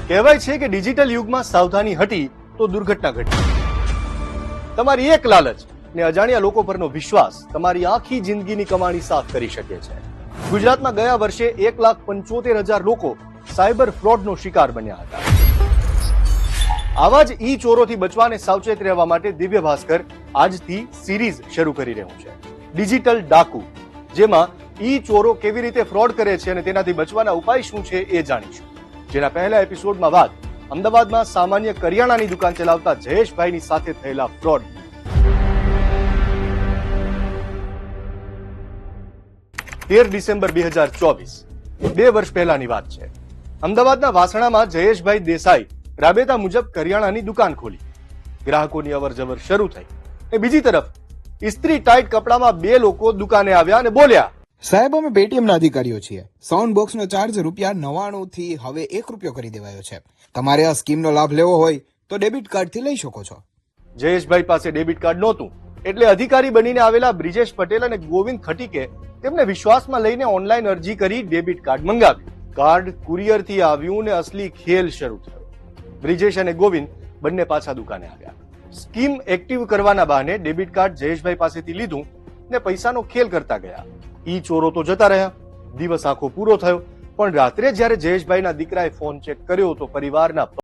કહેવાય છે કે ડિજિટલ યુગમાં સાવધાની હટી તો દુર્ઘટના ઘટી. તમારી એક લાલચ ને અજાણ્યા લોકો પરનો વિશ્વાસ તમારી આખી જિંદગીની કમાણી સાફ કરી શકે છે. ગુજરાતમાં ગયા વર્ષે 1,75,000 લોકો સાયબર ફ્રોડનો શિકાર બન્યા હતા. આવા જ ઈ ચોરોથી બચવાને સાવચેત રહેવા માટે દિવ્ય ભાસ્કર આજથી સિરીઝ શરૂ કરી રહ્યું છે, ડિજિટલ ડાકુ, જેમાં ઈ ચોરો કેવી રીતે ફ્રોડ કરે છે અને તેનાથી બચવાના ઉપાય શું છે એ જાણીશું. જેના પહેલા એપિસોડમાં વાત અમદાવાદમાં સામાન્ય કરિયાણાની દુકાન ચલાવતા જયેશભાઈની સાથે થયેલા ફ્રોડ. 13 ડિસેમ્બર 2024, 2 વર્ષ પહેલાની વાત છે. અમદાવાદના વાસણામાં જયેશભાઈ દેસાઈ રાબેતા મુજબ કરિયાણાની દુકાન ખોલી. ગ્રાહકોની અવરજવર શરૂ થઈ. એ બીજી તરફ ઇસ્ત્રી ટાઈટ કપડામાં 2 લોકો દુકાને આવ્યા અને બોલ્યા, સાહેબ, અમે પેટીએમ ના અધિકારીઓ છીએ. સાઉન્ડ બોક્સનો ચાર્જ ₹99 થી હવે ₹1 કરી દેવાયો છે. તમારે આ સ્કીમનો લાભ લેવો હોય તો ડેબિટ કાર્ડથી લઈ શકો છો. જયેશભાઈ પાસે ડેબિટ કાર્ડ નહોતું એટલે અધિકારી બનીને આવેલા બ્રિજેશ પટેલ અને ગોવિંદ ખટીકે તેમને વિશ્વાસમાં લઈને ઓનલાઈન અરજી કરી ડેબિટ કાર્ડ મંગાવ્યું. કાર્ડ કુરિયરથી આવ્યું ને અસલી ખેલ શરૂ થયો. બ્રિજેશ અને ગોવિંદ બંને પાછા દુકાને આવ્યા. સ્કીમ એક્ટિવ કરવાના બહાને ડેબિટ કાર્ડ જયેશભાઈ પાસેથી લીધું ને પૈસાનો ખેલ કરતા ગયા. ઈ ચોરો તો જતા રહ્યા. દિવસ આખો પૂરો થયો, પણ રાત્રે જ્યારે જયેશભાઈના દીકરાએ ફોન ચેક કર્યો તો પરિવારના